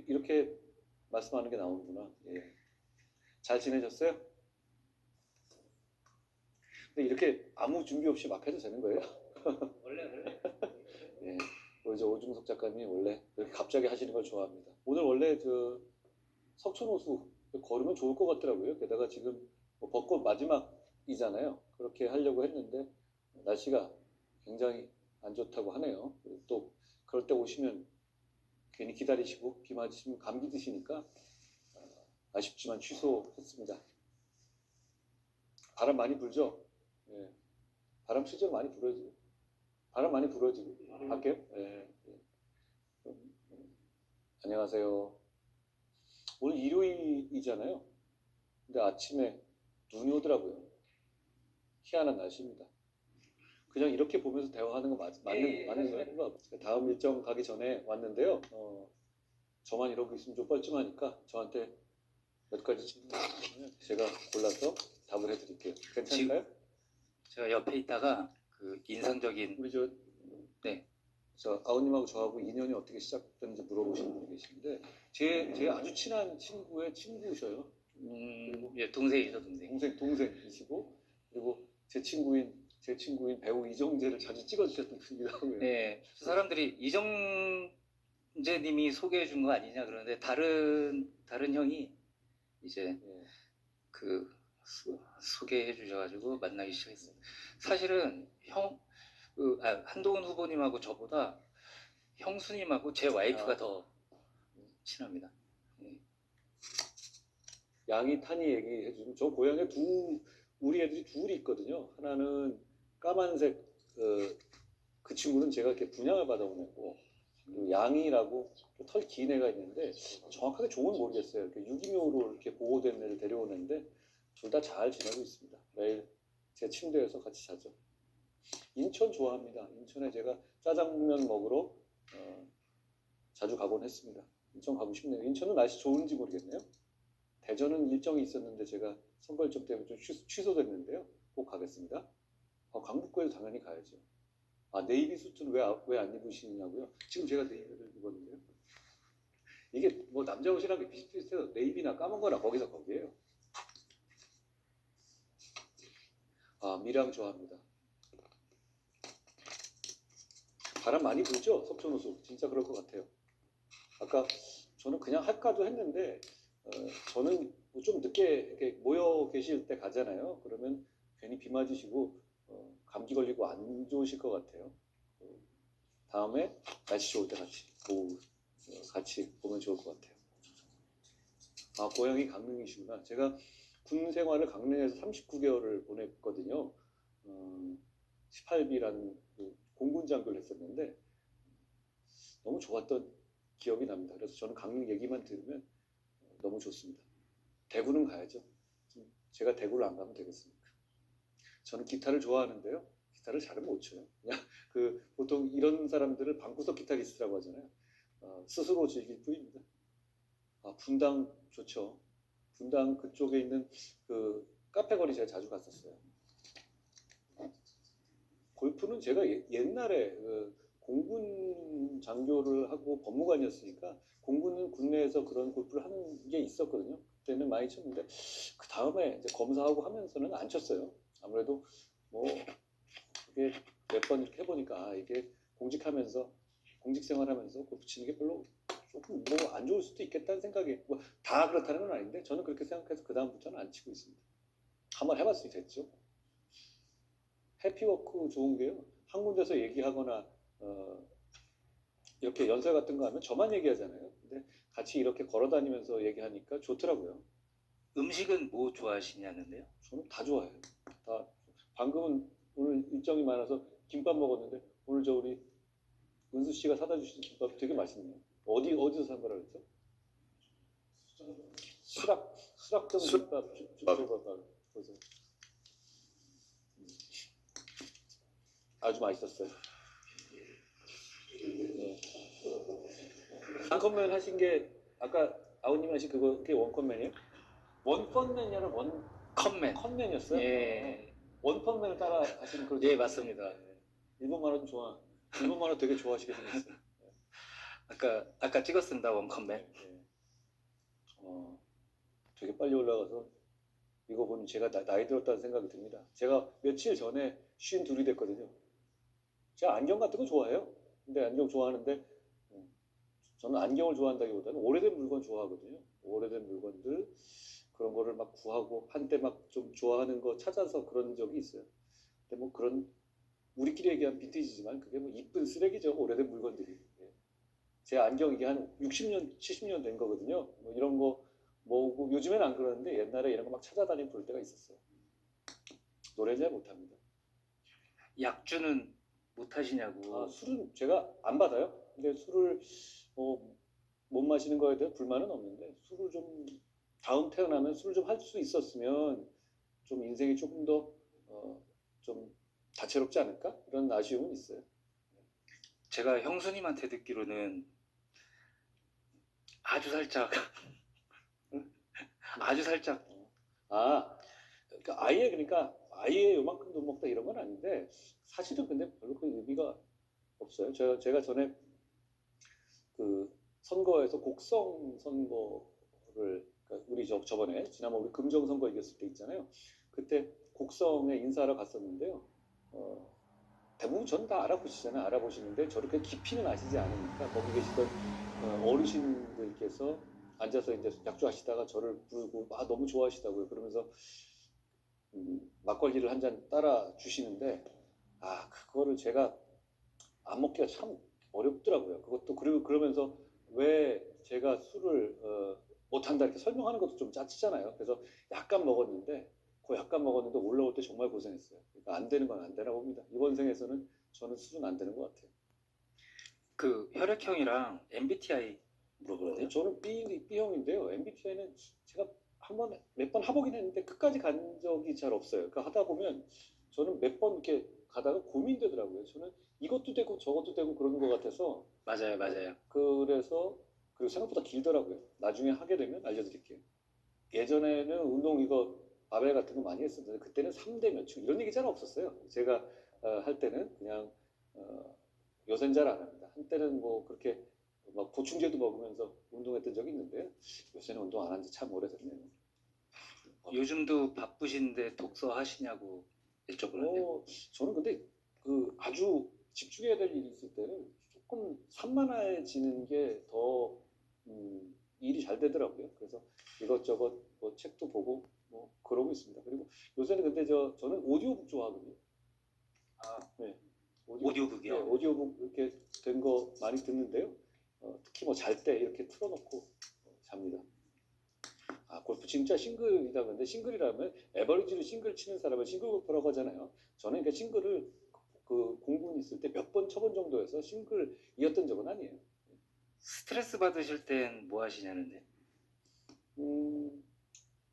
이렇게 말씀하는 게 나오는구나. 예. 잘 지내셨어요? 근데 이렇게 아무 준비 없이 막 해도 되는 거예요? 원래 예. 우리 저 오중석 작가님이 원래 이렇게 갑자기 하시는 걸 좋아합니다. 오늘 원래 석촌호수 걸으면 좋을 것 같더라고요. 게다가 지금 뭐 벚꽃 마지막이잖아요. 그렇게 하려고 했는데 날씨가 굉장히 안 좋다고 하네요. 또 그럴 때 오시면 괜히 기다리시고 비 맞으시면 감기 드시니까 아쉽지만 취소했습니다. 바람 많이 불죠? 예. 바람 실제로 많이 불어요. 바람 많이 불어요 지금 밖에? 예. 안녕하세요. 오늘 일요일이잖아요. 근데 아침에 눈이 오더라고요. 희한한 날씨입니다. 그냥 이렇게 보면서 대화하는 거 맞는 거예요? 다음 일정 가기 전에 왔는데요. 저만 이러고 있으면 좀 뻘쭘하니까 저한테 몇 가지 질문 주시면 제가 골라서 답을 해드릴게요. 괜찮을까요? 제가 옆에 있다가 그 인상적인 우리 네. 아우님하고 저하고 인연이 어떻게 시작됐는지 물어보시는 분이 계신데 제 아주 친한 친구의 친구셔요. 예, 동생이죠, 동생. 동생이시고 그리고 제 친구인 배우 이정재를 자주 찍어주셨던 분이기도 하고요. 네, 사람들이 이정재님이 소개해 준 거 아니냐 그러는데 다른 형이 이제 예. 소개해 주셔가지고 만나기 시작했어요. 사실은 한동훈 후보님하고 저보다 형수님하고 제 와이프가 더 친합니다. 네. 양이 탄이 얘기해 주면 저 고향에 우리 애들이 둘이 있거든요. 하나는 까만색 그 친구는 제가 이렇게 분양을 받아보냈고 그리고 양이라고 털 긴 애가 있는데 정확하게 종은 모르겠어요. 유기묘로 이렇게 보호된 애를 데려오는데 둘 다 잘 지내고 있습니다. 매일 제 침대에서 같이 자죠. 인천 좋아합니다. 인천에 제가 짜장면 먹으러 자주 가곤 했습니다. 인천 가고 싶네요. 인천은 날씨 좋은지 모르겠네요. 대전은 일정이 있었는데 제가 선거 일정 때문에 좀 취소됐는데요. 꼭 가겠습니다. 강북구에도 당연히 가야죠. 네이비 수트는 왜 안 입으시냐고요? 지금 제가 네이비를 입었는데요. 이게 뭐 남자 옷이랑 비슷비슷해요. 네이비나 까만 거나 거기에요. 미랑 좋아합니다. 바람 많이 불죠? 석촌호수. 진짜 그럴 것 같아요. 아까 저는 그냥 할까도 했는데 저는 좀 늦게 이렇게 모여 계실 때 가잖아요. 그러면 괜히 비 맞으시고 감기 걸리고 안 좋으실 것 같아요. 다음에 날씨 좋을 때 같이 보면 좋을 것 같아요. 고향이 강릉이시구나. 제가 군 생활을 강릉에서 39개월을 보냈거든요. 18B라는 공군 장교를 했었는데 너무 좋았던 기억이 납니다. 그래서 저는 강릉 얘기만 들으면 너무 좋습니다. 대구는 가야죠. 제가 대구를 안 가면 되겠습니까? 저는 기타를 좋아하는데요. 기타를 잘은 못 쳐요. 그냥 보통 이런 사람들을 방구석 기타리스트라고 하잖아요. 스스로 즐길 뿐입니다. 분당 좋죠. 분당 그쪽에 있는 카페 거리 제가 자주 갔었어요. 골프는 제가 옛날에 공군 장교를 하고 법무관이었으니까 공군은 국내에서 그런 골프를 하는 게 있었거든요. 그때는 많이 쳤는데 그 다음에 이제 검사하고 하면서는 안 쳤어요. 아무래도 뭐 그게 몇 번 이렇게 해보니까 이게 공직 생활하면서 골프 치는 게 별로 조금 뭐 안 좋을 수도 있겠다는 생각이 다 그렇다는 건 아닌데 저는 그렇게 생각해서 그 다음부터는 안 치고 있습니다. 한번 해봤으니 됐죠. 해피워크 좋은 게요. 한 군데서 얘기하거나 이렇게 연설 같은 거 하면 저만 얘기하잖아요. 근데 같이 이렇게 걸어다니면서 얘기하니까 좋더라고요. 음식은 뭐 좋아하시냐는데요? 저는 다 좋아해요. 방금은 오늘 일정이 많아서 김밥 먹었는데 오늘 우리 은수 씨가 사다 주신 김밥 되게 맛있네요. 어디서 산 거라 그랬죠? 수락동 김밥 그래서 아주 맛있었어요. 네. 원컨맨 하신 게 아까 아우님 하신 그게 원컨맨이에요? 원컨맨이 아니라 컨맨이었어요? 예. 원컨맨을 따라 하시는 그런. 예, 맞습니다. 일본 만화 되게 좋아하시게 생겼어요. 아까 찍었습니다 원컴맨. 네. 되게 빨리 올라가서 이거 보면 제가 나이 들었다는 생각이 듭니다. 제가 며칠 전에 52이 됐거든요. 제가 안경 같은 거 좋아해요. 근데 안경 좋아하는데 저는 안경을 좋아한다기보다는 오래된 물건 좋아하거든요. 오래된 물건들 그런 거를 막 구하고 한때 막 좀 좋아하는 거 찾아서 그런 적이 있어요. 근데 뭐 그런 우리끼리 얘기한 빈티지지만 그게 뭐 이쁜 쓰레기죠. 오래된 물건들이. 예. 제 안경 이게 한 60년, 70년 된 거거든요. 뭐 이런 거 뭐고 요즘엔 안 그러는데 옛날에 이런 거 막 찾아다니고 그럴 때가 있었어요. 노래 잘 못합니다. 약주는 못 하시냐고. 술은 제가 안 받아요. 근데 술을 못 마시는 거에 대한 불만은 없는데 술을 좀 다음 태어나면 술을 좀 할 수 있었으면 좀 인생이 조금 더 좀 다채롭지 않을까? 이런 아쉬움은 있어요. 제가 형수님한테 듣기로는 아주 살짝 아주 살짝 그러니까 아예 요만큼 돈 먹다 이런 건 아닌데 사실은 근데 별로 그 의미가 없어요. 제가 전에 그 선거에서 곡성 선거를 그러니까 우리 저번에 지난번 우리 금정 선거 이겼을 때 있잖아요. 그때 곡성에 인사하러 갔었는데요. 대부분 전 다 알아보시잖아요. 알아보시는데 저렇게 깊이는 아시지 않으니까 거기 계시던 어르신들께서 앉아서 이제 약주하시다가 저를 부르고 너무 좋아하시다고요. 그러면서 막걸리를 한 잔 따라 주시는데 그거를 제가 안 먹기가 참 어렵더라고요. 그것도 그리고 그러면서 왜 제가 술을 못한다 이렇게 설명하는 것도 좀 짜치잖아요. 그래서 약간 먹었는데 그 약간 먹었는데 올라올 때 정말 고생했어요. 그러니까 안 되는 건 안 되나 봅니다. 이번 생에서는 저는 술은 안 되는 것 같아요. 그 혈액형이랑 MBTI 물어보는데요. 저는 B형인데요. MBTI는 제가 몇 번 해보긴 했는데 끝까지 간 적이 잘 없어요. 그러니까 하다 보면 저는 몇 번 이렇게 가다가 고민되더라고요. 저는 이것도 되고 저것도 되고 그러는 것 같아서 맞아요. 그래서 그리고 생각보다 길더라고요. 나중에 하게 되면 알려드릴게요. 예전에는 운동 이거 바벨 같은 거 많이 했었는데 그때는 3대 몇축 이런 얘기 잘 없었어요. 제가 할 때는 그냥 요새는 잘 안 합니다. 한때는 뭐 그렇게 막 보충제도 먹으면서 운동했던 적이 있는데요. 요새는 운동 안 한 지 참 오래됐네요. 요즘도 바쁘신데 독서 하시냐고 여쭤보는데요. 저는 근데 그 아주 집중해야 될 일이 있을 때는 조금 산만해지는 게 더 일이 잘 되더라고요. 그래서 이것저것 뭐 책도 보고 뭐 그러고 있습니다. 그리고 요새는 근데 저는 오디오북 좋아하거든요. 네. 오디오북이요? 네, 오디오북 이렇게 된 거 많이 듣는데요. 특히 뭐 잘 때 이렇게 틀어놓고 잡니다. 골프 진짜 싱글이다. 근데 싱글이라면 에버리지로 싱글 치는 사람을 싱글 골퍼라고 하잖아요. 저는 그러니까 싱글을 그 공군 있을 때 몇 번 쳐본 정도여서 싱글이었던 적은 아니에요. 스트레스 받으실 땐 뭐 하시냐는데.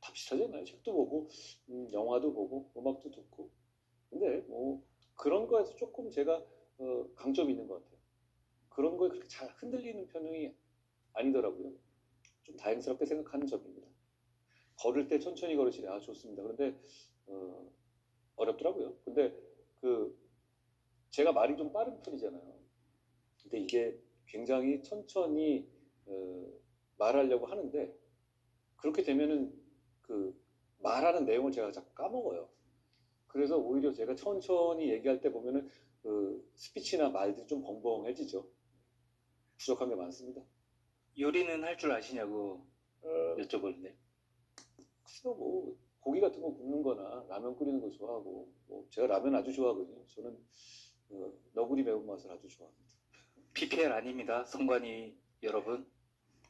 다 비슷하잖아요. 책도 보고, 영화도 보고, 음악도 듣고. 근데 뭐 그런 거에서 조금 제가 강점이 있는 것 같아요. 그런 거에 그렇게 잘 흔들리는 편이 아니더라고요. 좀 다행스럽게 생각하는 점입니다. 걸을 때 천천히 걸으시래. 좋습니다. 그런데 어렵더라고요. 근데 그 제가 말이 좀 빠른 편이잖아요. 근데 이게 굉장히 천천히 말하려고 하는데 그렇게 되면은 그 말하는 내용을 제가 자꾸 까먹어요. 그래서 오히려 제가 천천히 얘기할 때 보면은 그 스피치나 말들이 좀 벙벙해지죠. 부족한 게 많습니다. 요리는 할 줄 아시냐고 어, 여쭤보는데. 글쎄요, 뭐 고기 같은 거 굽는 거나 라면 끓이는 거 좋아하고 뭐 제가 라면 아주 좋아하거든요. 저는 너구리 매운맛을 아주 좋아합니다. PPL 아닙니다. 성관이 여러분.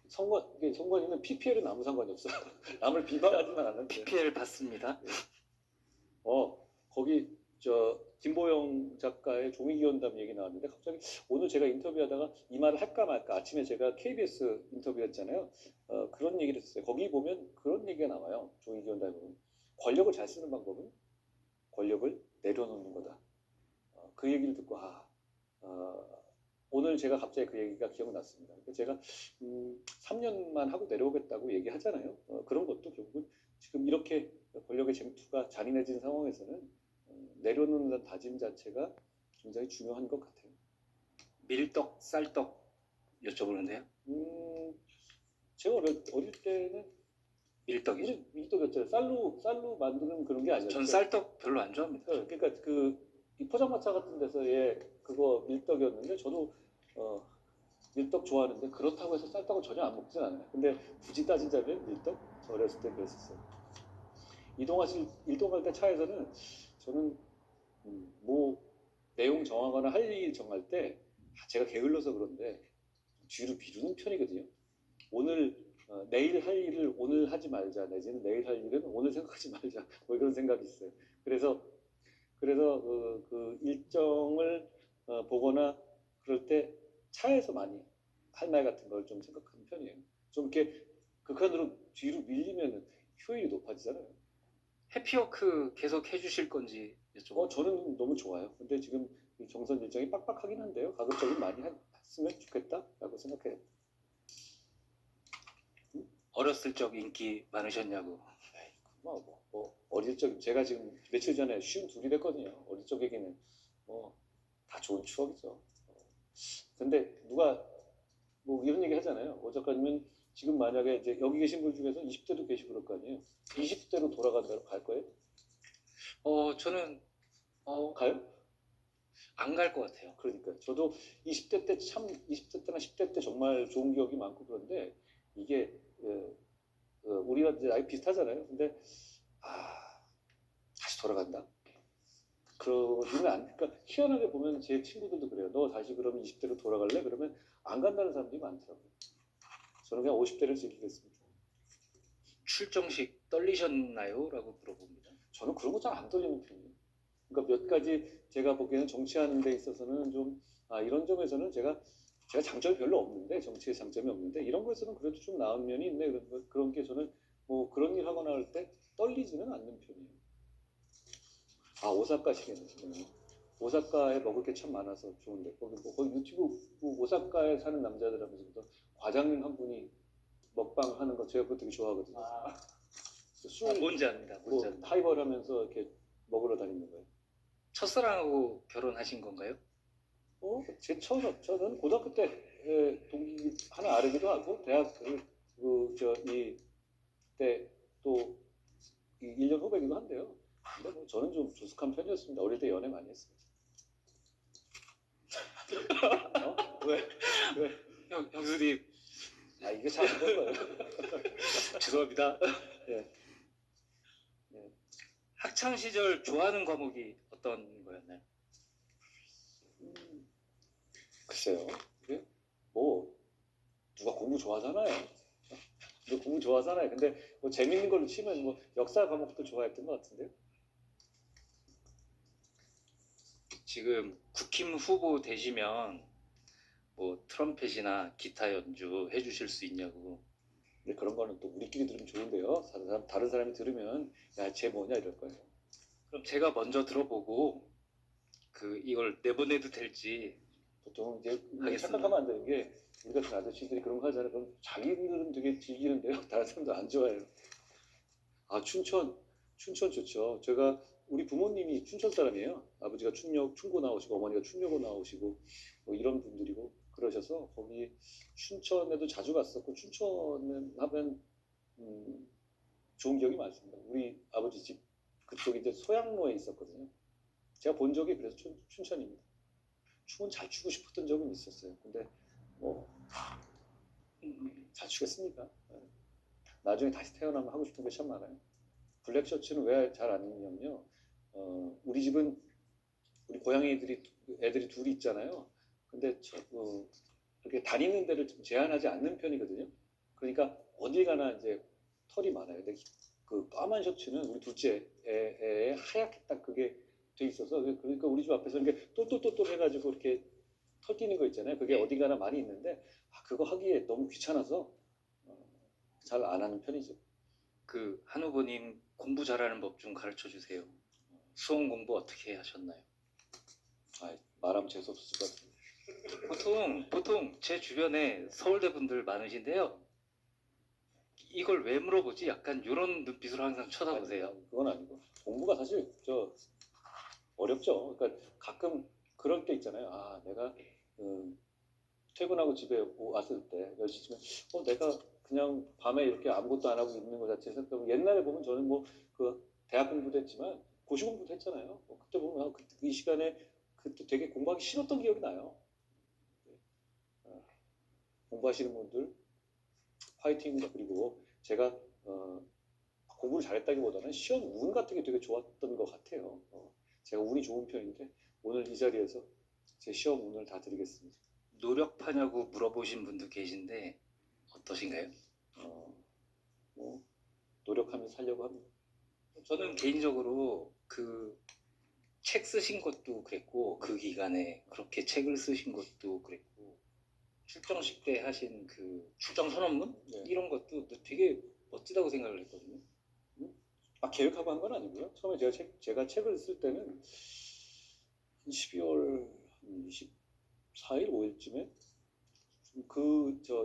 성관이는 PPL은 아무 상관이 없어요. 남을 비방하지만 않는데. PPL 받습니다. 거기 김보영 작가의 종이기원담 얘기 나왔는데 갑자기 오늘 제가 인터뷰하다가 이 말을 할까 말까 아침에 제가 KBS 인터뷰했잖아요. 그런 얘기를 했어요. 거기 보면 그런 얘기가 나와요. 종이기원담에 보면 권력을 잘 쓰는 방법은 권력을 내려놓는 거다. 그 얘기를 듣고 오늘 제가 갑자기 그 얘기가 기억났습니다. 그러니까 제가 3년만 하고 내려오겠다고 얘기하잖아요. 그런 것도 결국은 지금 이렇게 권력의 쟁투가 잔인해진 상황에서는 내려놓는 다짐 자체가 굉장히 중요한 것 같아요. 밀떡, 쌀떡 여쭤보는데요. 제가 어릴 때는 밀떡이죠. 우리 밀떡이었잖아요. 쌀로 만드는 그런 게 아니었죠. 전 쌀떡 별로 안 좋아합니다. 그러니까 이 포장마차 같은 데서의 그거 밀떡이었는데 저도 밀떡 좋아하는데 그렇다고 해서 쌀떡은 전혀 안 먹진 않아요. 근데 굳이 따지자면 밀떡? 저 어렸을 때 그랬었어요. 이동할 때 차에서는 저는 뭐 내용 정하거나 할 일 정할 때 제가 게을러서 그런데 뒤로 미루는 편이거든요. 내일 할 일을 오늘 하지 말자 내지는 내일 할 일은 오늘 생각하지 말자 뭐 이런 생각이 있어요. 그래서 그 일정을 보거나 그럴 때 차에서 많이 할 말 같은 걸 좀 생각하는 편이에요. 좀 이렇게 극한으로 뒤로 밀리면 효율이 높아지잖아요. 해피워크 계속 해주실 건지 여쭤보고. 저는 너무 좋아요. 근데 지금 이 정선 일정이 빡빡하긴 한데요. 가급적이면 많이 했으면 좋겠다라고 생각해요. 어렸을 적 인기 많으셨냐고. 어릴 적 제가 지금 며칠 전에 52이 됐거든요. 어릴 적 얘기는 다 좋은 추억이죠. 근데 누가 뭐 이런 얘기 하잖아요. 오 작가님은 지금 만약에 이제 여기 계신 분 중에서 20대도 계시고 그럴 거 아니에요. 20대로 돌아간다고 갈 거예요? 저는 가요? 안 갈 것 같아요. 그러니까 저도 20대 때 20대 때나 10대 때 정말 좋은 기억이 많고 그런데 이게 우리가 이제 나이 비슷하잖아요. 근데 다시 돌아간다? 그러지는 그러니까 희한하게 보면 제 친구들도 그래요. 너 다시 그러면 20대로 돌아갈래? 그러면 안 간다는 사람들이 많더라고요. 저는 그냥 50대를 즐기겠습니다. 출정식 떨리셨나요? 라고 물어봅니다. 저는 그런 거 잘 안 떨리는 편이에요. 그러니까 몇 가지 제가 보기에는 정치하는 데 있어서는 좀 이런 점에서는 제가 장점이 별로 없는데 정치에 장점이 없는데 이런 거에서는 그래도 좀 나은 면이 있네. 그런 게 저는 뭐 그런 일 하거나 할 때 떨리지는 않는 편이에요. 오사카시겠네요. 오사카에 먹을 게 참 많아서 좋은데 거기 유튜브 오사카에 사는 남자들 하면서부터 과장님 한 분이 먹방 하는 거 제가 그거 되게 좋아하거든요. 뭔지 압니다. 뭔지 압니다. 하이볼 하면서 이렇게 먹으러 다니는 거예요. 첫사랑하고 결혼하신 건가요? 저는 고등학교 때 동기 하나 아르기도 하고 대학 때 또 1년 후배기도 한데요. 근데 뭐 저는 좀 조숙한 편이었습니다. 어릴 때 연애 많이 했어요. 왜? 형수님 이게 잘 안 된 거예요. 죄송합니다. 네. 학창 시절 좋아하는 과목이 어떤 거였나요? 글쎄요. 뭐 누가 공부 좋아하잖아요. 공부 좋아하잖아요. 근데 뭐 재밌는 걸로 치면 뭐 역사 과목도 좋아했던 것 같은데요. 지금 국힘 후보 되시면 뭐 트럼펫이나 기타 연주 해주실 수 있냐고. 근데 그런 거는 또 우리끼리 들으면 좋은데요. 다른 사람이 들으면 쟤 뭐냐 이럴 거예요. 그럼 제가 먼저 들어보고 이걸 내보내도 될지. 보통 이제 알겠습니다. 착각하면 안 되는 게 우리 같은 아저씨들이 그런 거 하잖아요. 그럼 자기들은 되게 즐기는데요. 다른 사람도 안 좋아해요. 춘천 좋죠. 우리 부모님이 춘천 사람이에요. 아버지가 충고 나오시고 어머니가 충녀고 나오시고 뭐 이런 분들이고 그러셔서 거기 춘천에도 자주 갔었고 춘천 하면 좋은 기억이 많습니다. 우리 아버지 집 그쪽이 이제 소양로에 있었거든요. 제가 본 적이 그래서 춘천입니다. 춤은 잘 추고 싶었던 적은 있었어요. 근데 잘 추겠습니까? 나중에 다시 태어나면 하고 싶은 게 참 많아요. 블랙 셔츠는 왜 잘 안 입냐면요. 우리 집은 우리 고양이 애들이 둘이 있잖아요. 근데 이렇게 다니는 데를 좀 제한하지 않는 편이거든요. 그러니까 어딜 가나 이제 털이 많아요. 근데 그 까만 셔츠는 우리 둘째 애에 하얗게 딱 그게 돼 있어서 그러니까 우리 집 앞에서 이렇게 똘똘똘똘 해가지고 이렇게 털 띄는 거 있잖아요. 그게 어디 가나 많이 있는데 그거 하기에 너무 귀찮아서 잘 안 하는 편이죠. 한 후보님 공부 잘하는 법 좀 가르쳐 주세요. 수험 공부 어떻게 하셨나요? 말하면 재수없을 것 같은데. 보통 제 주변에 서울대 분들 많으신데요. 이걸 왜 물어보지? 약간 이런 눈빛으로 항상 쳐다보세요. 그건 아니고 공부가 사실 어렵죠. 그러니까 가끔 그럴 때 있잖아요. 내가 퇴근하고 집에 왔을 때 10시쯤에 내가 그냥 밤에 이렇게 아무것도 안 하고 있는 것 자체에 생각하면 옛날에 보면 저는 뭐 그 대학 공부도 했지만 고시 공부도 했잖아요. 그때 보면 이 시간에 그때 되게 공부하기 싫었던 기억이 나요. 공부하시는 분들 화이팅입니다. 그리고 제가 공부를 잘했다기보다는 시험 운 같은 게 되게 좋았던 것 같아요. 제가 운이 좋은 편인데 오늘 이 자리에서 제 시험 운을 다 드리겠습니다. 노력파냐고 물어보신 분도 계신데 어떠신가요? 뭐 노력하면서 살려고 합니다. 저는 개인적으로 그 책 쓰신 것도 그랬고 그 기간에 그렇게 책을 쓰신 것도 그랬고 출정식 때 하신 그 출정 선언문 네. 이런 것도 되게 멋지다고 생각을 했거든요. 계획하고 한 건 아니고요. 처음에 제가 책을 쓸 때는 12월 24일, 5일쯤에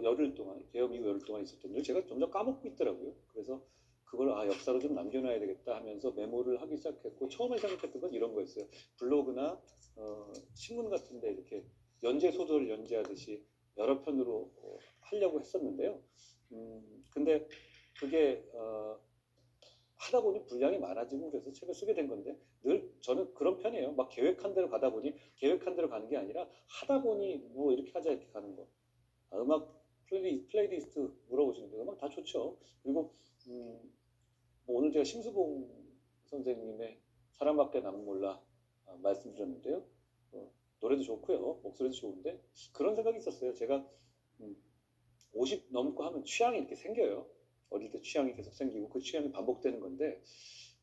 열흘 동안 계엄 이후 열흘 동안 있었던 일 제가 점점 까먹고 있더라고요. 그래서 그걸 역사로 좀 남겨놔야 되겠다 하면서 메모를 하기 시작했고 처음에 생각했던 건 이런 거였어요. 블로그나 신문 같은데 이렇게 연재 소설을 연재하듯이 여러 편으로 하려고 했었는데요. 근데 그게 하다 보니 분량이 많아지고 그래서 책을 쓰게 된 건데 늘 저는 그런 편이에요. 막 계획한 대로 가다 보니 계획한 대로 가는 게 아니라 하다 보니 뭐 이렇게 하자 이렇게 가는 거. 음악 플레이리스트 물어보시는데 음악 다 좋죠. 그리고 뭐 오늘 제가 심수봉 선생님의 사랑밖에 나는 몰라 말씀드렸는데요. 노래도 좋고요. 목소리도 좋은데 그런 생각이 있었어요. 제가 50 넘고 하면 취향이 이렇게 생겨요. 어릴 때 취향이 계속 생기고 그 취향이 반복되는 건데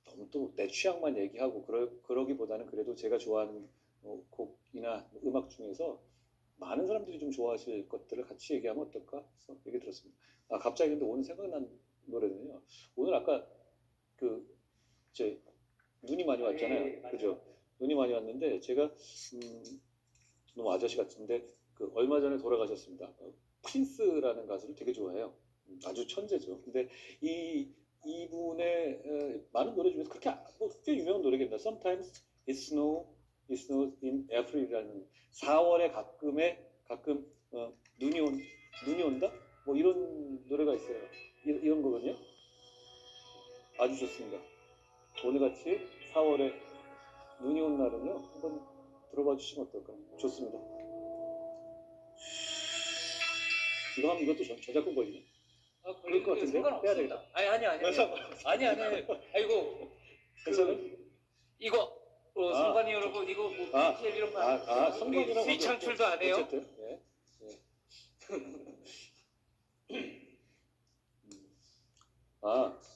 너무 또 내 취향만 얘기하고 그러기보다는 그래도 제가 좋아하는 곡이나 음악 중에서 많은 사람들이 좀 좋아하실 것들을 같이 얘기하면 어떨까 해서 얘기 들었습니다. 갑자기 근데 오늘 생각난 노래는요. 오늘 아까 제 눈이 많이 왔잖아요. 그죠? 눈이 많이 왔는데 제가 너무 아저씨 같은데 얼마 전에 돌아가셨습니다. 프린스라는 가수를 되게 좋아해요. 아주 천재죠. 근데 이분의 많은 노래 중에서 그렇게 꽤 유명한 노래입니다. Sometimes it snows in April이라는 4월에 가끔 눈이 온다? 뭐 이런 노래가 있어요. 이런 거거든요. 아주 좋습니다. 오늘같이 4월에 눈이 온 날은요. 한번 들어봐 주시면 어떨까요? 좋습니다. 이거 하면 이것도 저작권 걸리네. 그럴 것 같은데? 빼야 되겠다. 아니. 아이고 이거 성관이 여러분 이거 뭐 BTL 이런 거 성관이라고 수익 창출도 안 해요? 어쨌든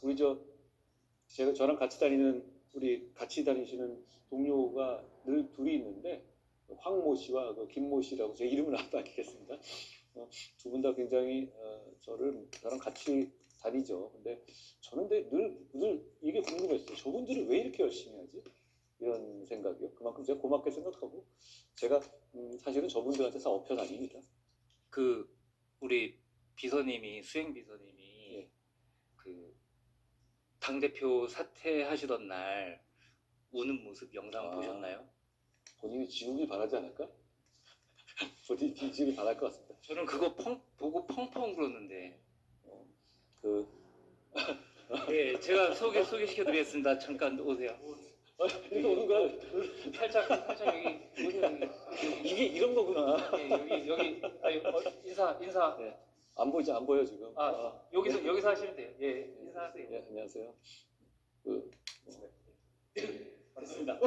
우리 저랑 같이 다니시는 동료가 늘 둘이 있는데 황모 씨와 김모 씨라고 제 이름을 안 밝히겠습니다. 두 분 다 굉장히 저랑 같이 다니죠. 근데 저는 늘 이게 궁금했어요. 저분들은 왜 이렇게 열심히 하지? 이런 생각이요. 그만큼 제가 고맙게 생각하고 제가 사실은 저분들한테 다 업혀 다닙니다. 우리 비서님이 수행 비서님이 당대표 사퇴하시던 날 우는 모습 영상 보셨나요? 본인이 지우길 바라지 않을까? 본인이 지우길 바랄 것 같습니다. 저는 그거 보고 펑펑 울었는데 네, 제가 소개시켜드리겠습니다. 잠깐 오세요. 이거 오는 거야? 살짝 여기 이게 이런 거구나. 네, 여기 인사. 네. 안 보여 지금. 여기서 하시면 돼요. 예, 인사하세요. 예, 안녕하세요. 반갑습니다.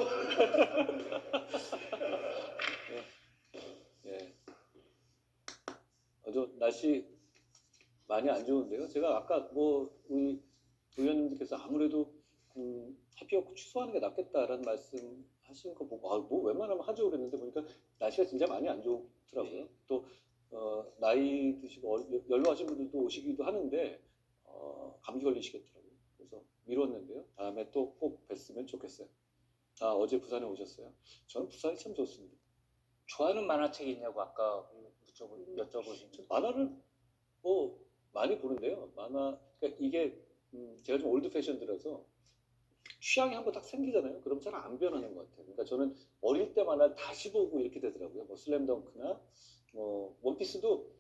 예. 날씨 많이 안 좋은데요. 제가 아까 우리 의원님들께서 아무래도 해피워크 취소하는 게 낫겠다라는 말씀하신 거 보고 뭐 웬만하면 하죠 그랬는데 보니까 날씨가 진짜 많이 안 좋더라고요. 또 나이 드시고 연로하신 분들도 오시기도 하는데 감기 걸리시겠더라고요. 그래서 미뤘는데요. 다음에 또 꼭 뵀으면 좋겠어요. 어제 부산에 오셨어요? 저는 부산이 참 좋습니다. 좋아하는 만화책이 있냐고 아까 여쭤보신 만화를 많이 보는데요. 그러니까 이게 제가 좀 올드 패션들어서 취향이 한번 딱 생기잖아요. 그럼 잘 안 변하는 것 같아요. 그러니까 저는 어릴 때 만화를 다시 보고 이렇게 되더라고요. 뭐 슬램덩크나 원피스도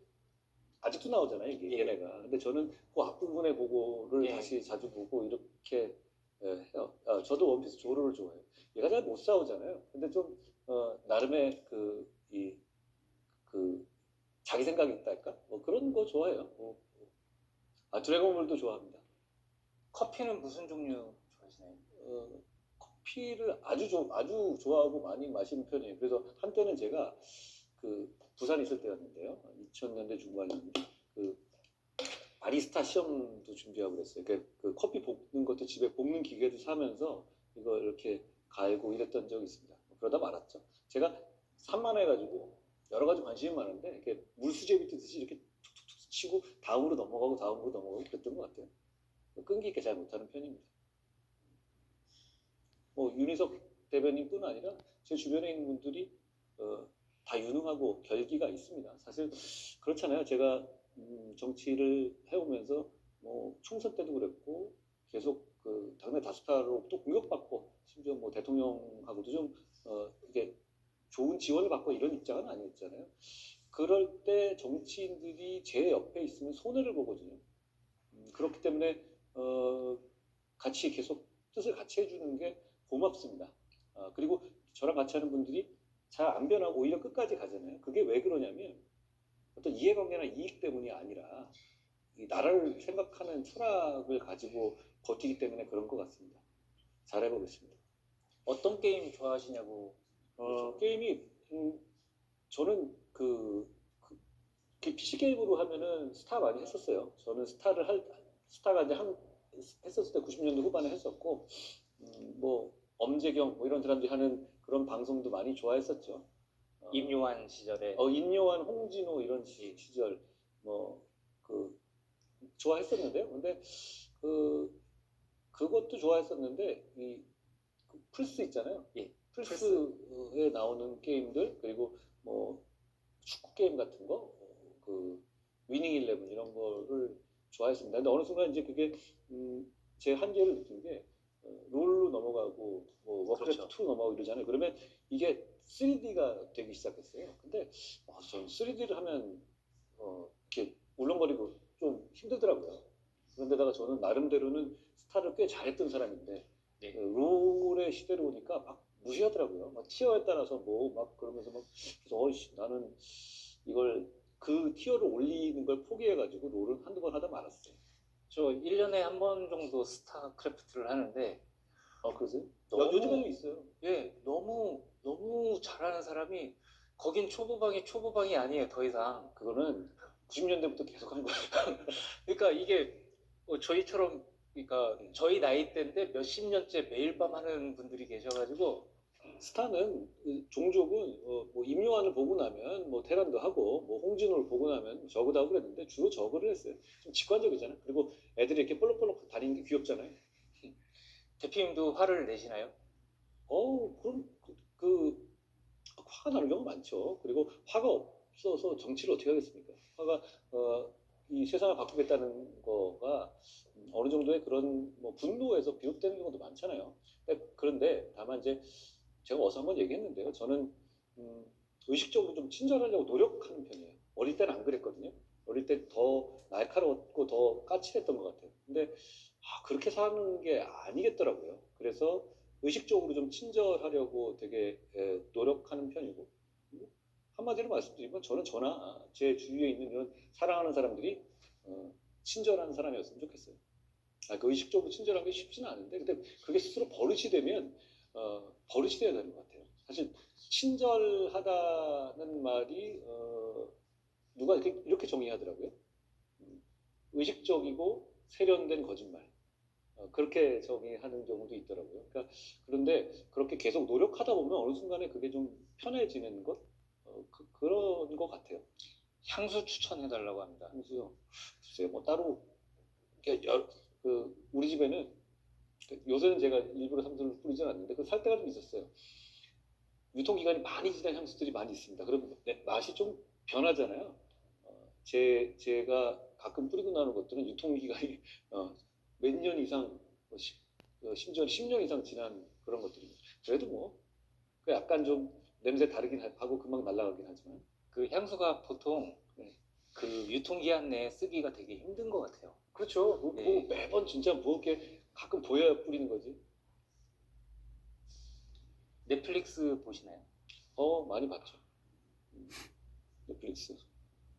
아직도 나오잖아요, 이게 예. 얘네가. 근데 저는 그 앞부분에 그거를 예. 다시 자주 보고 이렇게 해요. 저도 원피스 조로를 좋아해요. 얘가 잘 못 싸우잖아요. 근데 좀 나름의 그 자기 생각이 있달까? 뭐 그런 거 좋아해요. 드래곤볼도 좋아합니다. 커피는 무슨 종류 좋아하시나요? 커피를 아주 좋아하고 많이 마시는 편이에요. 그래서 한때는 제가 그 부산에 있을 때였는데요. 2000년대 중반이었는데 그 바리스타 시험도 준비하고 그랬어요. 그 커피 볶는 것도 집에 볶는 기계도 사면서 이거 이렇게 갈고 이랬던 적이 있습니다. 그러다 말았죠. 제가 산만해가지고 여러 가지 관심이 많은데 이렇게 물수제비 뜨듯이 이렇게 툭툭툭 치고 다음으로 넘어가고 그랬던 것 같아요. 끈기 있게 잘 못하는 편입니다. 윤희석 대변인뿐 아니라 제 주변에 있는 분들이 다 유능하고 결기가 있습니다. 사실 그렇잖아요. 제가 정치를 해오면서 총선 때도 그랬고 계속 그 당내 다수파로부터 공격받고 심지어 대통령하고도 좀 이게 좋은 지원을 받고 이런 입장은 아니었잖아요. 그럴 때 정치인들이 제 옆에 있으면 손해를 보거든요. 그렇기 때문에 같이 계속 뜻을 같이 해주는 게 고맙습니다. 그리고 저랑 같이 하는 분들이 잘 안 변하고 오히려 끝까지 가잖아요. 그게 왜 그러냐면 어떤 이해관계나 이익 때문이 아니라 이 나라를 생각하는 철학을 가지고 버티기 때문에 그런 것 같습니다. 잘 해보겠습니다. 어떤 게임 좋아하시냐고. 게임이 저는 PC 게임으로 하면은 스타 많이 했었어요. 저는 스타가 이제 했었을 때 90년대 후반에 했었고 엄재경 이런 사람들이 하는 그런 방송도 많이 좋아했었죠. 임요한 시절에. 임요한, 홍진호 이런 시절 좋아했었는데요. 근데 그것도 좋아했었는데 그 플스 있잖아요. 예. 플스에 나오는 게임들 그리고 축구 게임 같은 거, 위닝 11 이런 거를 좋아했습니다. 근데 어느 순간 이제 그게 제 한계를 느낀 게 롤로 넘어가고 워크래프트 그렇죠. 2로 넘어가고 이러잖아요. 그러면 이게 3D가 되기 시작했어요. 근데 저는 3D를 하면 이렇게 울렁거리고 좀 힘들더라고요. 그런데다가 저는 나름대로는 스타를 꽤 잘했던 사람인데 네. 롤의 시대로 오니까 막 무시하더라고요. 막 티어에 따라서 막 그러면서 그래서 나는 이걸 그 티어를 올리는 걸 포기해가지고 롤은 한두 번 하다 말았어요. 저 1년에 한 번 정도 스타크래프트를 하는데 그러세요? 너무- 요즘에도 있어요. 예, 너무 잘하는 사람이 거긴 초보방이 아니에요, 더 이상. 그거는 90년대부터 계속 한 거예요. 그러니까 이게 저희처럼 그러니까 저희 나이대인데 몇십 년째 매일 밤 하는 분들이 계셔가지고 스타는 종족은 임요한을 보고 나면 테란도 하고 홍진호를 보고 나면 저그도 하고 그랬는데 주로 저그를 했어요. 좀 직관적이잖아요. 그리고 애들이 이렇게 볼록볼록 다니는 게 귀엽잖아요. 대표님도 화를 내시나요? 그럼 화가 나는 경우가 많죠. 그리고 화가 없어서 정치를 어떻게 하겠습니까? 화가 이 세상을 바꾸겠다는 거가 어느 정도의 그런 분노에서 비롯되는 경우도 많잖아요. 그런데 다만 이제 제가 어서 한번 얘기했는데요. 저는 의식적으로 좀 친절하려고 노력하는 편이에요. 어릴 때는 안 그랬거든요. 어릴 때 더 날카로웠고 더 까칠했던 것 같아요. 근데 그렇게 사는 게 아니겠더라고요. 그래서 의식적으로 좀 친절하려고 되게 노력하는 편이고 한마디로 말씀드리면 저나 제 주위에 있는 이런 사랑하는 사람들이 친절한 사람이었으면 좋겠어요. 그 의식적으로 친절한 게 쉽지는 않은데 근데 그게 스스로 버릇이 되면 버릇이 돼야 되는 것 같아요. 사실 친절하다는 말이 누가 이렇게 정의하더라고요. 의식적이고 세련된 거짓말. 그렇게 정의하는 경우도 있더라고요. 그런데 그렇게 계속 노력하다 보면 어느 순간에 그게 좀 편해지는 것? 그런 것 같아요. 향수 추천해달라고 합니다. 향수요. 글쎄요, 따로, 우리 집에는, 요새는 제가 일부러 향수를 뿌리진 않는데, 살 때가 좀 있었어요. 유통기간이 많이 지난 향수들이 많이 있습니다. 그럼 맛이 좀 변하잖아요. 제가 가끔 뿌리고 나오는 것들은 유통기간이 몇 년 이상, 심지어 10년 이상 지난 그런 것들입니다. 그래도 약간 좀 냄새 다르긴 하고 금방 날아가긴 하지만 그 향수가 보통 네. 그 유통기한 내에 쓰기가 되게 힘든 것 같아요. 그렇죠. 뭐 네. 매번 진짜 뭐 이렇게 가끔 보여야 뿌리는 거지. 넷플릭스 보시나요? 많이 봤죠. 음, 넷플릭스.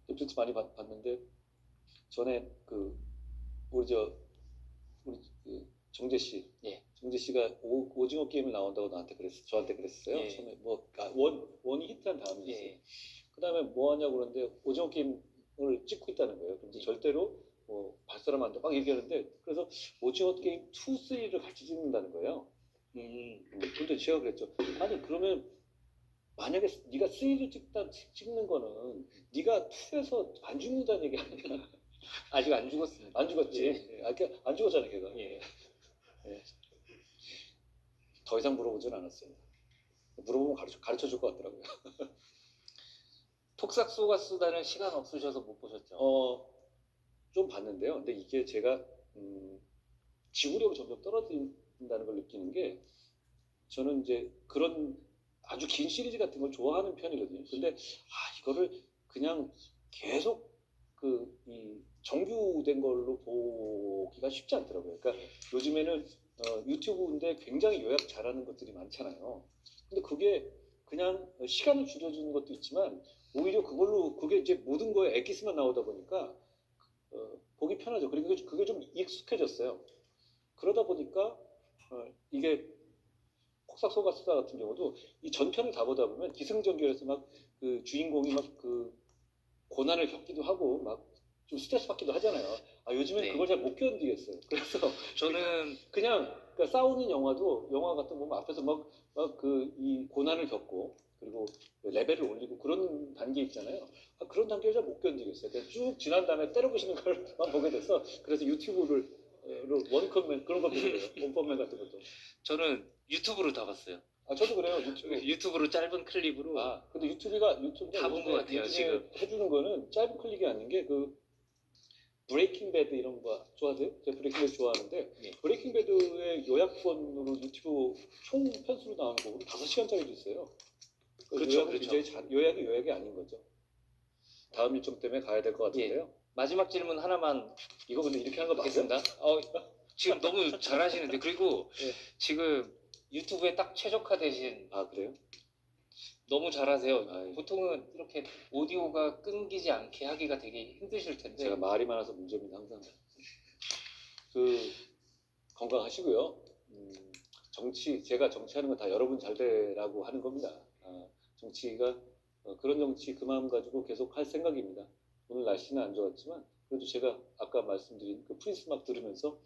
넷플릭스 많이 봤는데 전에 그 우리 그 정재 씨, 예. 정재 씨가 오징어 게임을 나온다고 저한테 그랬어요. 예. 처음에 뭐 원이 히트한 다음이지. 예. 그다음에 뭐 하냐고 그러는데 오징어 게임을 찍고 있다는 거예요. 근데 예. 절대로 뭐 발사람 한다 막 얘기하는데 그래서 오징어 게임 2, 3를 같이 찍는다는 거예요. 근데 제가 그랬죠. 아니 그러면 만약에 네가 3를 찍는 거는 네가 2에서 안 죽는다는 얘기 아니야? 아직 안 죽었습니다. 안 죽었지. 예. 안 죽었잖아 걔가. 예. 예. 더 이상 물어보진 않았어요. 물어보면 가르쳐 줄 것 같더라고요. 톡삭소가 수다는 시간 없으셔서 못 보셨죠? 좀 봤는데요. 근데 이게 제가 지구력이 점점 떨어진다는 걸 느끼는 게 저는 이제 그런 아주 긴 시리즈 같은 걸 좋아하는 편이거든요. 근데 이거를 그냥 계속 이 정규된 걸로 보기가 쉽지 않더라고요. 그러니까 요즘에는 유튜브인데 굉장히 요약 잘하는 것들이 많잖아요. 근데 그게 그냥 시간을 줄여주는 것도 있지만 오히려 그게 이제 모든 거에 엑기스만 나오다 보니까 보기 편하죠. 그리고 그게 좀 익숙해졌어요. 그러다 보니까 이게 폭삭소가 수다 같은 경우도 이 전편을 다 보다 보면 기승전결해서 막 그 주인공이 막 그 고난을 겪기도 하고 막 좀 스트레스 받기도 하잖아요. 요즘엔 네. 그걸 잘 못 견디겠어요. 그래서 저는 그냥 그러니까 싸우는 영화 같은 거 보면 앞에서 막 그 이 고난을 겪고 그리고 레벨을 올리고 그런 단계 있잖아요. 그런 단계를 잘 못 견디겠어요. 그냥 쭉 지난 다음에 때려부시는 걸만 보게 돼서 그래서 유튜브를 원컵맨 그런 거 보게 돼요. 원컵맨 같은 것도. 저는 유튜브로 다 봤어요. 저도 그래요. 유튜브. 유튜브로 짧은 클립으로 근데 유튜브가 다 본 것 같아요, 요즘에 지금. 해주는 거는 짧은 클릭이 아닌 게 브레이킹 배드 이런 거 좋아하세요? 제가 브레이킹 배드 좋아하는데 예. 브레이킹 배드의 요약본으로 유튜브 총 편수로 나오는 거는 5시간짜리도 있어요. 그렇죠, 요약은 그렇죠. 굉장히 요약이 아닌 거죠. 다음 일정 때문에 가야 될 것 같은데요. 마지막 질문 하나만 이거 근데 이렇게 하는 거 맞아요? 하겠습니다. 지금 너무 잘하시는데 그리고 예. 지금 유튜브에 딱 최적화되신 그래요? 너무 잘하세요. 아이. 보통은 이렇게 오디오가 끊기지 않게 하기가 되게 힘드실 텐데 제가 말이 많아서 문제입니다 항상. 건강하시고요. 제가 정치하는 건 다 여러분 잘 되라고 하는 겁니다. 정치가 그런 정치 그 마음 가지고 계속 할 생각입니다. 오늘 날씨는 안 좋았지만 그래도 제가 아까 말씀드린 그 프린스 막 들으면서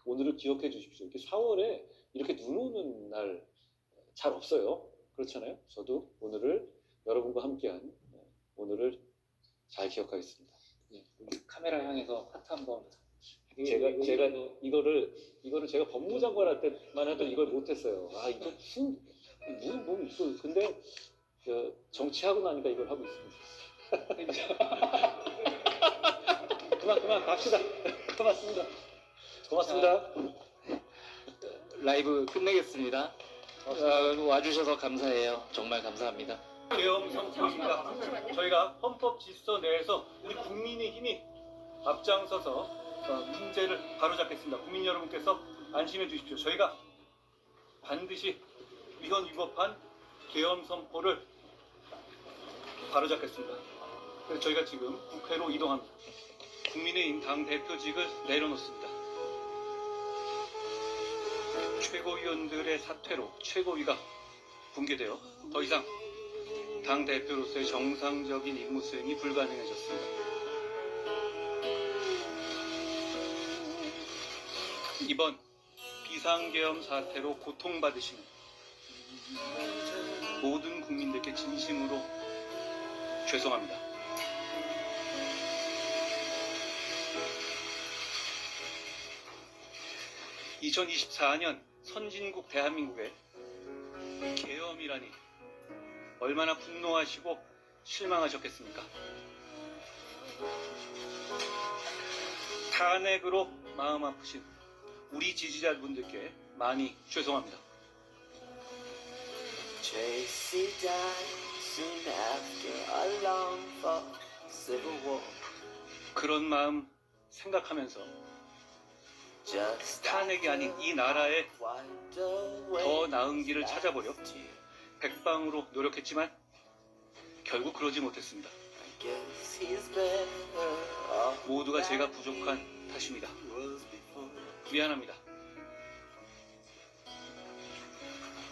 오늘을 기억해 주십시오. 이렇게 4월에 이렇게 눈 오는 날 잘 없어요. 그렇잖아요. 저도 오늘을 여러분과 함께한 오늘을 잘 기억하겠습니다. 카메라 향해서 하트 한번. 제가 이거를 제가 법무장관 할 때만 해도 이걸 못했어요. 이거 뭐 있어. 근데 정치하고 나니까 이걸 하고 있습니다. 그만 갑시다. 고맙습니다. 라이브 끝내겠습니다. 와주셔서 감사해요. 정말 감사합니다. 계엄선포입니다. 저희가 헌법 질서 내에서 우리 국민의힘이 앞장서서 문제를 바로잡겠습니다. 국민 여러분께서 안심해 주십시오. 저희가 반드시 위헌 위법한 계엄 선포를 바로잡겠습니다. 그래서 저희가 지금 국회로 이동합니다. 국민의힘 당 대표직을 내려놓습니다. 최고위원들의 사퇴로 최고위가 붕괴되어 더 이상 당 대표로서의 정상적인 임무 수행이 불가능해졌습니다. 이번 비상계엄 사태로 고통받으시는 모든 국민들께 진심으로 죄송합니다. (2024년) 선진국 대한민국의 계엄이라니 얼마나 분노하시고 실망하셨겠습니까? 탄핵으로 마음 아프신 우리 지지자분들께 많이 죄송합니다. Tracy dies Soon after a long for civil war. 그런 마음 생각하면서 Just 탄핵이 아닌 이 나라에 wiped away 더 나은 길을 찾아보려 백방으로 노력했지만 결국 그러지 못했습니다. I guess he's better off 모두가 제가 부족한 탓입니다. than he was before. 미안합니다.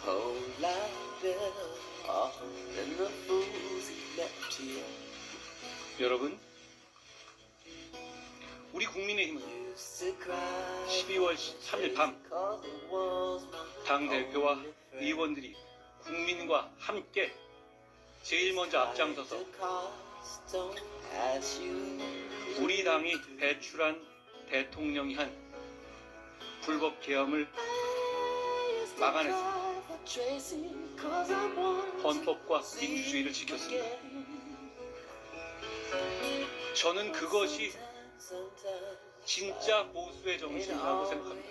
Whole life better off than the fools he left here. 여러분, 우리 국민의힘은 Used to cry 12월 3일 밤 because it was my 당대표와 only friend. 의원들이 국민과 함께 제일 먼저 앞장서서 Don't ask you 우리 당이 배출한 대통령이 한 불법 계엄을 막아냈습니다. 헌법과 민주주의를 지켰습니다. 저는 그것이 진짜 보수의 정신이라고 생각합니다.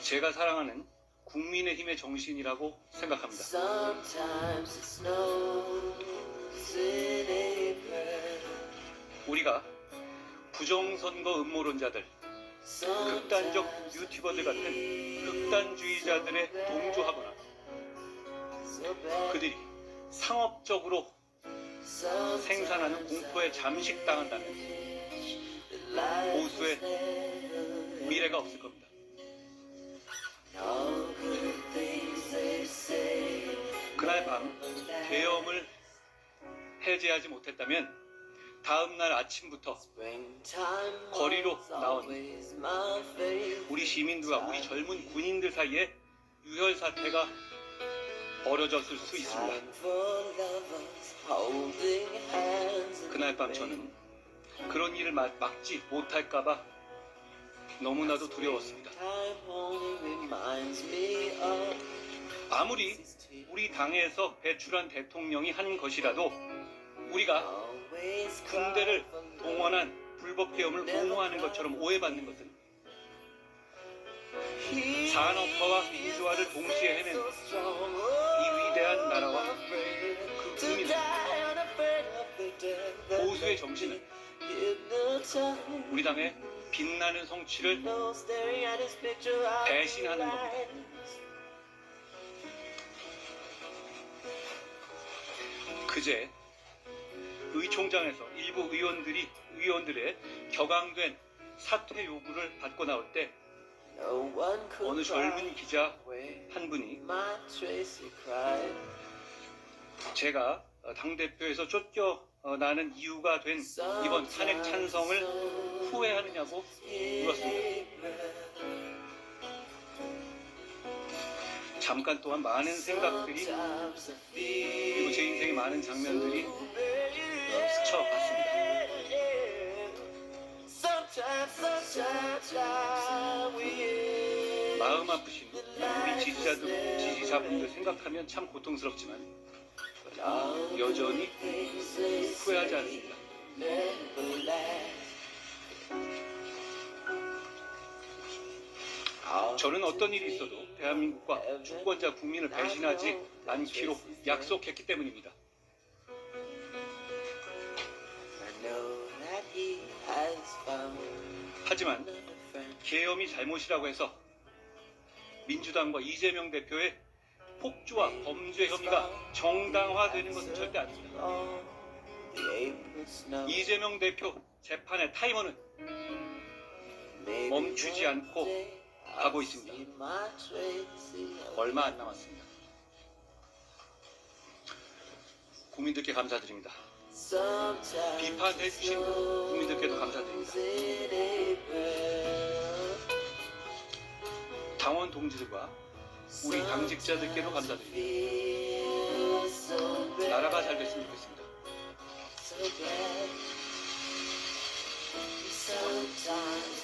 제가 사랑하는 국민의힘의 정신이라고 생각합니다. Sometimes it snows in April. 우리가 부정선거 음모론자들, 극단적 유튜버들 같은 극단주의자들에 동조하거나 그들이 상업적으로 생산하는 공포에 잠식당한다면 보수의 미래가 없을 겁니다. 그날 밤 계엄을 해제하지 못했다면 다음날 아침부터 거리로 나온 우리 시민들과 우리 젊은 군인들 사이에 유혈 사태가 벌어졌을 수 있습니다. 그날 밤 저는 그런 일을 막지 못할까봐 너무나도 두려웠습니다. 아무리 우리 당에서 배출한 대통령이 한 것이라도 우리가 군대를 동원한 불법 계엄을 옹호하는 것처럼 오해받는 것은 산업화와 민주화를 동시에 해낸 이 위대한 나라와 그 국민은 보수의 정신을 우리 당의 빛나는 성취를 배신하는 겁니다. 그제 의총장에서 일부 의원들의 격앙된 사퇴 요구를 받고 나올 때 어느 젊은 기자 한 분이 제가 당대표에서 쫓겨나는 이유가 된 이번 탄핵 찬성을 후회하느냐고 물었습니다. 잠깐 동안 많은 생각들이 그리고 제 인생의 많은 장면들이 스쳐갔습니다. 마음 아프신 우리 지지자분들 생각하면 참 고통스럽지만 여전히 후회하지 않습니다. 저는 어떤 일이 있어도 대한민국과 주권자 국민을 배신하지 않기로 약속했기 때문입니다. 하지만 계엄이 잘못이라고 해서 민주당과 이재명 대표의 폭주와 범죄 혐의가 정당화되는 것은 절대 아닙니다. 이재명 대표 재판의 타이머는 멈추지 않고 가고 있습니다. 얼마 안 남았습니다. 국민들께 감사드립니다. 비판해주신 국민들께도 감사드립니다. 당원 동지들과 우리 당직자들께도 감사드립니다. 나라가 잘 됐으면 좋겠습니다. Sometimes